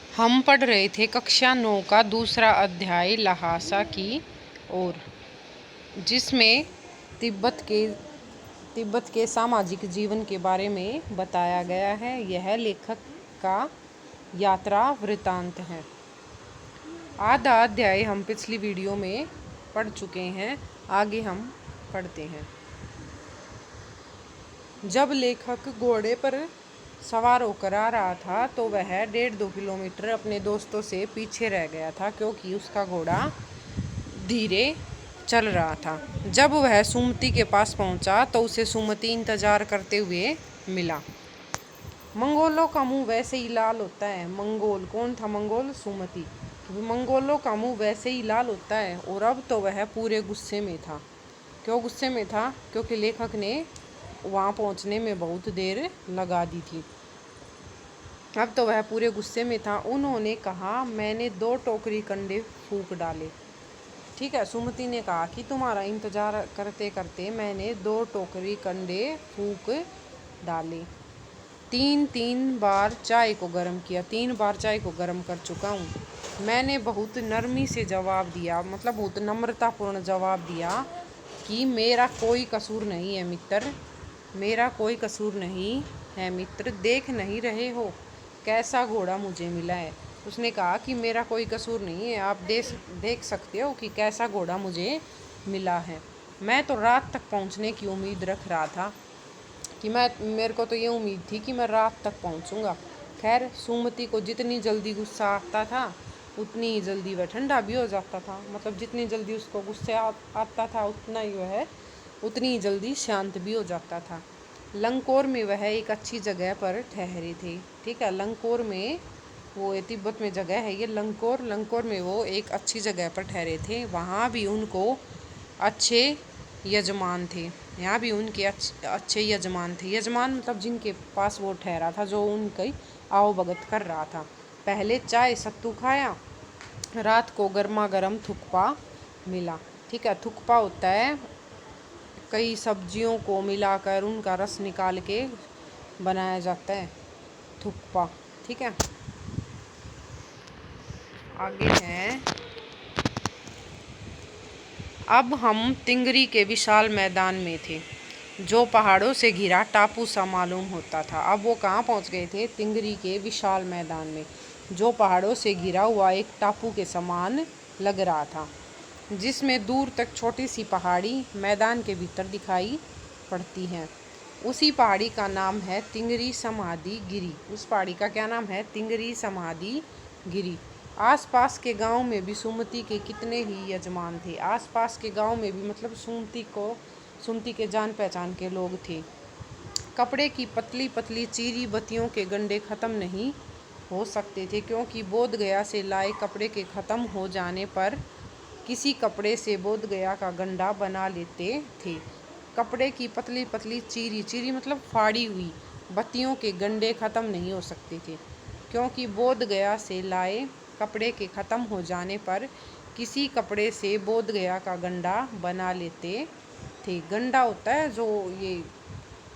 हम पढ़ रहे थे कक्षा 9 का दूसरा अध्याय लहासा की ओर, जिसमें तिब्बत के सामाजिक जीवन के बारे में बताया गया है। यह लेखक का यात्रा वृत्तांत है। आधा अध्याय हम पिछली वीडियो में पढ़ चुके हैं, आगे हम पढ़ते हैं। जब लेखक घोड़े पर सवार होकर आ रहा था तो वह 1.5-2 किलोमीटर अपने दोस्तों से पीछे रह गया था, क्योंकि उसका घोड़ा धीरे चल रहा था। जब वह सुमति के पास पहुंचा तो उसे सुमति इंतजार करते हुए मिला। मंगोलों का मुंह वैसे ही लाल होता है। मंगोल कौन था? मंगोल सुमति। मंगोलों का मुंह वैसे ही लाल होता है। और अब तो वह पूरे गुस्से में था। क्यों गुस्से में था? क्योंकि लेखक ने वहां पहुंचने में बहुत देर लगा दी थी। अब तो वह पूरे गुस्से में था। उन्होंने कहा, मैंने 2 टोकरी कंडे फूंक डाले। ठीक है, सुमति ने कहा कि तुम्हारा इंतजार करते करते मैंने 2 टोकरी कंडे फूंक डाले। 3 बार चाय को गर्म किया। 3 बार चाय को गर्म कर चुका हूँ। मैंने बहुत नरमी से जवाब दिया, मतलब बहुत नम्रतापूर्ण जवाब दिया कि मेरा कोई कसूर नहीं है मित्र, मेरा कोई कसूर नहीं है मित्र। देख नहीं रहे हो कैसा घोड़ा मुझे मिला है? उसने कहा कि मेरा कोई कसूर नहीं है, आप देख सकते हो कि कैसा घोड़ा मुझे मिला है। मैं तो रात तक पहुंचने की उम्मीद रख रहा था कि मेरे को तो ये उम्मीद थी कि मैं रात तक पहुंचूंगा। खैर, सुमति को जितनी जल्दी गुस्सा आता था उतनी ही जल्दी वह ठंडा भी हो जाता था। मतलब जितनी जल्दी उसको गुस्सा आता था उतना ही वह उतनी ही जल्दी शांत भी हो जाता था। लंकोर में वह एक अच्छी जगह पर ठहरे थे। ठीक है, लंकोर में वो तिब्बत में जगह है ये लंकोर में वो एक अच्छी जगह पर ठहरे थे। वहाँ भी उनको अच्छे यजमान थे। यहाँ भी उनके अच्छे यजमान थे। यजमान मतलब जिनके पास वो ठहरा था, जो उनकी आवभगत कर रहा था। पहले चाय सत्तू खाया, रात को गर्मा गर्म थुक्पा मिला। ठीक है, थुक्पा होता है कई सब्जियों को मिलाकर उनका रस निकाल के बनाया जाता है, थुक्पा। ठीक है, आगे है। अब हम तिंगरी के विशाल मैदान में थे, जो पहाड़ों से घिरा टापू सा मालूम होता था। अब वो कहाँ पहुँच गए थे? तिंगरी के विशाल मैदान में, जो पहाड़ों से घिरा हुआ एक टापू के समान लग रहा था, जिसमें दूर तक छोटी सी पहाड़ी मैदान के भीतर दिखाई पड़ती है। उसी पहाड़ी का नाम है तिंगरी समाधि गिरी। उस पहाड़ी का क्या नाम है? तिंगरी समाधि गिरी। आसपास के गांव में भी सुमति के कितने ही यजमान थे। आसपास के गांव में भी मतलब सुमति के जान पहचान के लोग थे। कपड़े की पतली पतली चीरी बत्तियों के गंडे खत्म नहीं हो सकते थे, क्योंकि बोध गया से लाए कपड़े के खत्म हो जाने पर किसी कपड़े से बोध गया का गंडा बना लेते थे। कपड़े की पतली पतली चीरी मतलब फाड़ी हुई बत्तियों के गंडे खत्म नहीं हो सकते थे, क्योंकि बोध गया से लाए कपड़े के खत्म हो जाने पर किसी कपड़े से बोध गया का गंडा बना लेते थे। गंडा होता है जो ये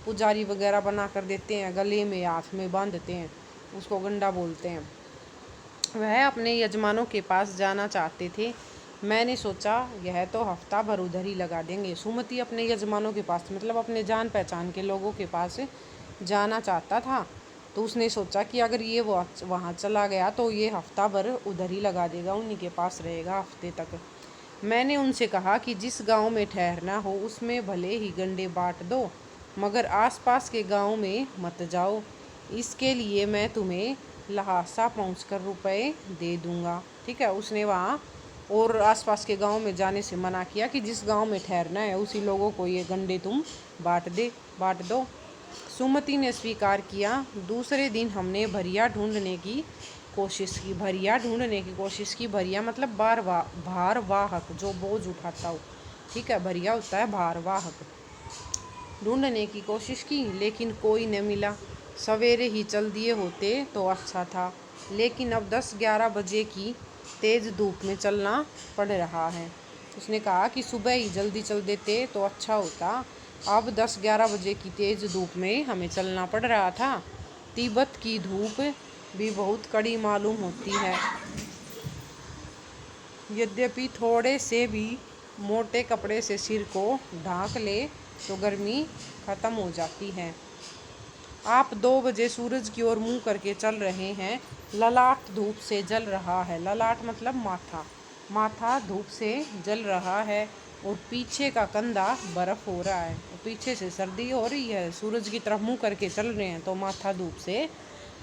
पुजारी वगैरह बना कर देते हैं, गले में हाथ में बांधते हैं, उसको गंडा बोलते हैं। वह अपने यजमानों के पास जाना चाहते थे। मैंने सोचा यह तो हफ्ता भर उधर ही लगा देंगे। सुमति अपने यजमानों के पास मतलब अपने जान पहचान के लोगों के पास जाना चाहता था, तो उसने सोचा कि अगर ये वो वहाँ चला गया तो ये हफ्ता भर उधर ही लगा देगा, उन्हीं के पास रहेगा हफ्ते तक। मैंने उनसे कहा कि जिस गांव में ठहरना हो उसमें भले ही गंडे बांट दो, मगर आसपास के गांव में मत जाओ। इसके लिए मैं तुम्हें लहासा पहुंचकर रुपए दे दूंगा। ठीक है, उसने वहाँ और आसपास के गांव में जाने से मना किया कि जिस गांव में ठहरना है उसी लोगों को ये गंडे तुम बांट दो। सुमति ने स्वीकार किया। दूसरे दिन हमने भरिया ढूंढने की कोशिश की। भरिया मतलब भारवाहक, जो बोझ उठाता हो। ठीक है, भरिया होता है भारवाहक। ढूंढने की कोशिश की, लेकिन कोई न मिला। सवेरे ही चल दिए होते तो अच्छा था, लेकिन अब 10-11 बजे की तेज़ धूप में चलना पड़ रहा है। उसने कहा कि सुबह ही जल्दी चल देते तो अच्छा होता, अब 10-11 बजे की तेज़ धूप में हमें चलना पड़ रहा था। तिब्बत की धूप भी बहुत कड़ी मालूम होती है। यद्यपि थोड़े से भी मोटे कपड़े से सिर को ढांक ले तो गर्मी खत्म हो जाती है। आप 2 बजे सूरज की ओर मुंह करके चल रहे हैं। ललाट धूप से जल रहा है। ललाट मतलब माथा। माथा धूप से जल रहा है और पीछे का कंधा बर्फ हो रहा है। और पीछे से सर्दी हो रही है, सूरज की तरफ मुंह करके चल रहे हैं तो माथा धूप से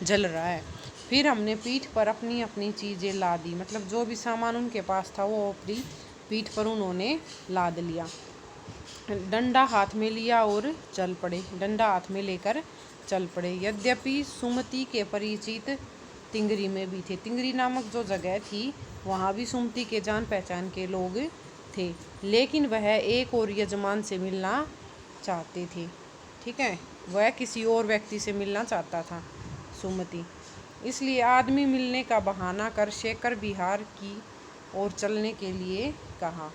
जल रहा है। फिर हमने पीठ पर अपनी अपनी चीज़ें लाद दी, मतलब जो भी सामान उनके पास था वो अपनी पीठ पर उन्होंने लाद लिया। डंडा हाथ में लिया और चल पड़े। डंडा हाथ में लेकर चल पड़े। यद्यपि सुमति के परिचित तिंगरी में भी थे। तिंगरी नामक जो जगह थी वहाँ भी सुमति के जान पहचान के लोग थे, लेकिन वह एक और यजमान से मिलना चाहते थे। ठीक है, वह किसी और व्यक्ति से मिलना चाहता था सुमति। इसलिए आदमी मिलने का बहाना कर शेखर बिहार की ओर चलने के लिए कहा।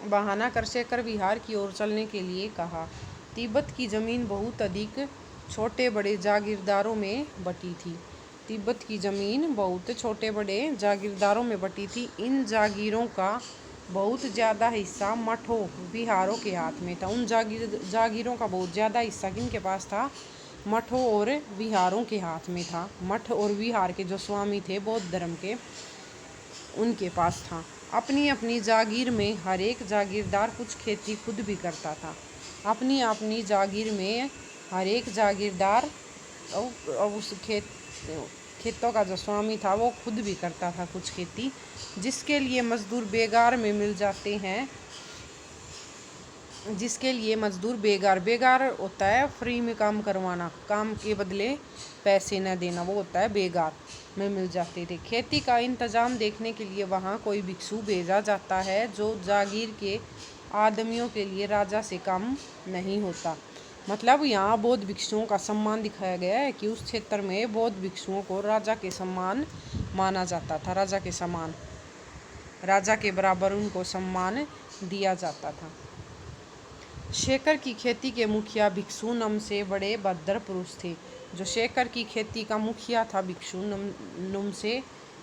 बहाना कर शेखर बिहार की ओर चलने के लिए कहा। तिब्बत की ज़मीन बहुत अधिक छोटे बड़े जागीरदारों में बटी थी। तिब्बत की ज़मीन बहुत छोटे बड़े जागीरदारों में बटी थी। इन जागीरों का बहुत ज़्यादा हिस्सा मठों विहारों के हाथ में था। उन जागीरों का बहुत ज़्यादा हिस्सा किनके पास था? मठों और विहारों के हाथ में था। मठ और विहार के जो स्वामी थे बौद्ध धर्म के, उनके पास था। अपनी अपनी जागीर में हर एक जागीरदार कुछ खेती खुद भी करता था। अपनी अपनी जागीर में हर एक जागीरदार उस खेतों का जो स्वामी था वो खुद भी करता था कुछ खेती, जिसके लिए मजदूर बेगार में मिल जाते हैं। जिसके लिए मजदूर बेगार होता है फ्री में काम करवाना, काम के बदले पैसे न देना, वो होता है बेगार में मिल जाते थे। खेती का इंतजाम देखने के लिए वहाँ कोई भिक्षु भेजा जाता है जो जागीर के आदमियों के लिए राजा से कम नहीं होता। मतलब यहाँ बौद्ध भिक्षुओं का सम्मान दिखाया गया है कि उस क्षेत्र में बौद्ध भिक्षुओं को राजा के सम्मान माना जाता था। राजा के समान, राजा के बराबर उनको सम्मान दिया जाता था। शेखर की खेती के मुखिया भिक्षु नम से बड़े भद्र पुरुष थे। जो शेखर की खेती का मुखिया था भिक्षु नम से,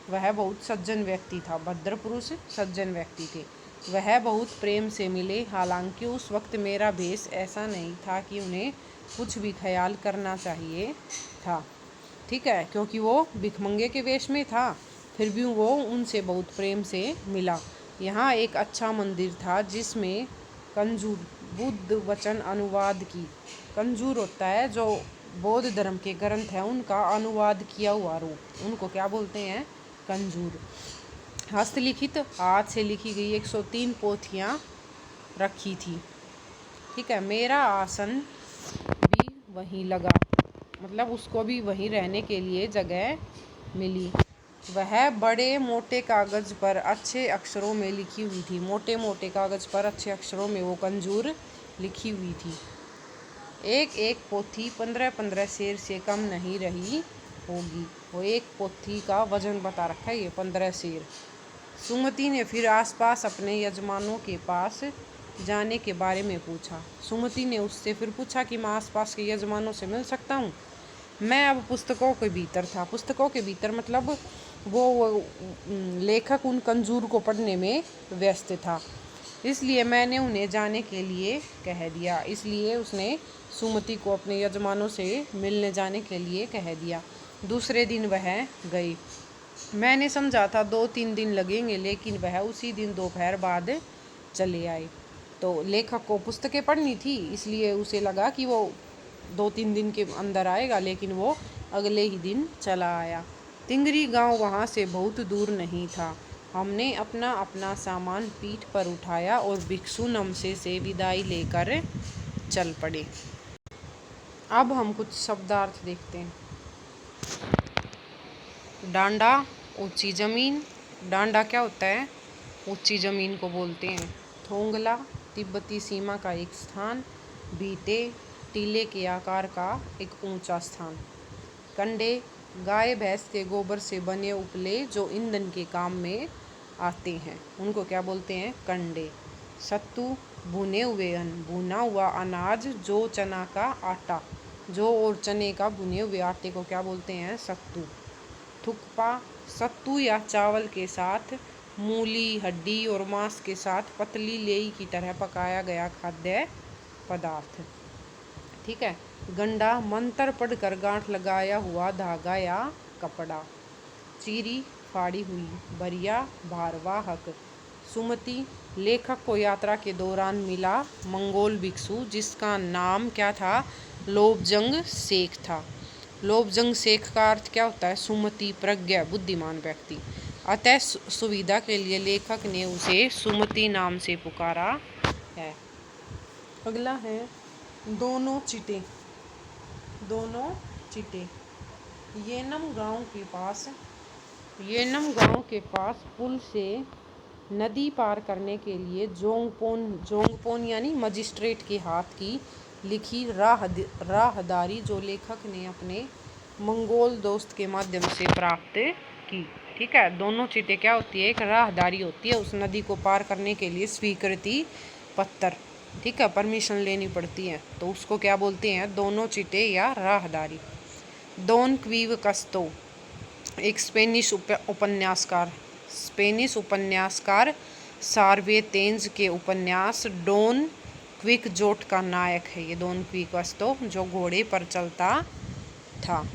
वह बहुत सज्जन व्यक्ति था। भद्र पुरुष सज्जन व्यक्ति थे। वह बहुत प्रेम से मिले। हालांकि उस वक्त मेरा भेष ऐसा नहीं था कि उन्हें कुछ भी ख्याल करना चाहिए था। ठीक है, क्योंकि वो भिखमंगे के वेश में था, फिर भी वो उनसे बहुत प्रेम से मिला। यहाँ एक अच्छा मंदिर था जिसमें कंजूर बुद्ध वचन अनुवाद की। कंजूर होता है जो बौद्ध धर्म के ग्रंथ है उनका अनुवाद किया हुआ रूप, उनको क्या बोलते हैं? कंजूर। हस्तलिखित हाथ से लिखी गई 103 पोथियाँ रखी थी। ठीक है, मेरा आसन भी वहीं लगा, मतलब उसको भी वहीं रहने के लिए जगह मिली। वह बड़े मोटे कागज़ पर अच्छे अक्षरों में लिखी हुई थी। मोटे मोटे कागज़ पर अच्छे अक्षरों में वो कंजूर लिखी हुई थी। एक एक पोथी 15-15 सेर से कम नहीं रही होगी। वो एक पोथी का वजन बता रखा है, ये 15 सेर। सुमति ने फिर आसपास अपने यजमानों के पास जाने के बारे में पूछा। सुमति ने उससे फिर पूछा कि मैं आसपास के यजमानों से मिल सकता हूँ। मैं अब पुस्तकों के भीतर था। पुस्तकों के भीतर मतलब वो लेखक उन कंजूर को पढ़ने में व्यस्त था, इसलिए मैंने उन्हें जाने के लिए कह दिया। इसलिए उसने सुमति को अपने यजमानों से मिलने जाने के लिए कह दिया। दूसरे दिन वह गई। मैंने समझा था 2-3 दिन लगेंगे, लेकिन वह उसी दिन दोपहर बाद चले आए। तो लेखक को पुस्तकें पढ़नी थी, इसलिए उसे लगा कि वो 2-3 दिन के अंदर आएगा, लेकिन वो अगले ही दिन चला आया। तिंगरी गांव वहाँ से बहुत दूर नहीं था। हमने अपना अपना सामान पीठ पर उठाया और भिक्षु नमसे से विदाई लेकर चल पड़े। अब हम कुछ शब्दार्थ देखते हैं। डांडा, ऊंची ज़मीन। डांडा क्या होता है? ऊंची ज़मीन को बोलते हैं। थोंगला, तिब्बती सीमा का एक स्थान। बीते, टीले के आकार का एक ऊंचा स्थान। कंडे, गाय भैंस के गोबर से बने उपले जो ईंधन के काम में आते हैं, उनको क्या बोलते हैं? कंडे। सत्तू, भुने हुए अन्न, भुना हुआ अनाज जो चना का आटा जौ और चने का भुने हुए आटे को क्या बोलते हैं? सत्तू। थुक्पा सत्तू या चावल के साथ मूली, हड्डी और मांस के साथ पतली लेई की तरह पकाया गया खाद्य पदार्थ। ठीक है। गंडा मंत्र पढ़कर गांठ लगाया हुआ धागा या कपड़ा। चीरी फाड़ी हुई। बरिया भारवाहक। सुमति लेखक को यात्रा के दौरान मिला मंगोल भिक्षु जिसका नाम क्या था? लोबजंग शेख था। लोबजंग शेख का अर्थ क्या होता है? सुमति, प्रज्ञा, बुद्धिमान व्यक्ति। अतः सुविधा के लिए लेखक ने उसे सुमति नाम से पुकारा है। अगला है दोनों चिटे। दोनों चिटे। येनम गांव के पास पुल से नदी पार करने के लिए जोंगपोन यानी मजिस्ट्रेट के हाथ की लिखी राहदारी जो लेखक ने अपने मंगोल दोस्त के माध्यम से प्राप्त की। ठीक है। दोनों चिटे क्या होती है? एक राहदारी होती है, उस नदी को पार करने के लिए स्वीकृति पत्र, ठीक है, परमिशन लेनी पड़ती है, तो उसको क्या बोलते हैं? दोनों चिटे या राहदारी। डॉन क्विवकस्तो एक स्पेनिश उपन्यासकार सार्वेतेन्ज के उपन्यास डॉन क्विक्जोट का नायक है ये डॉन क्विक्जोट जो घोड़े पर चलता था।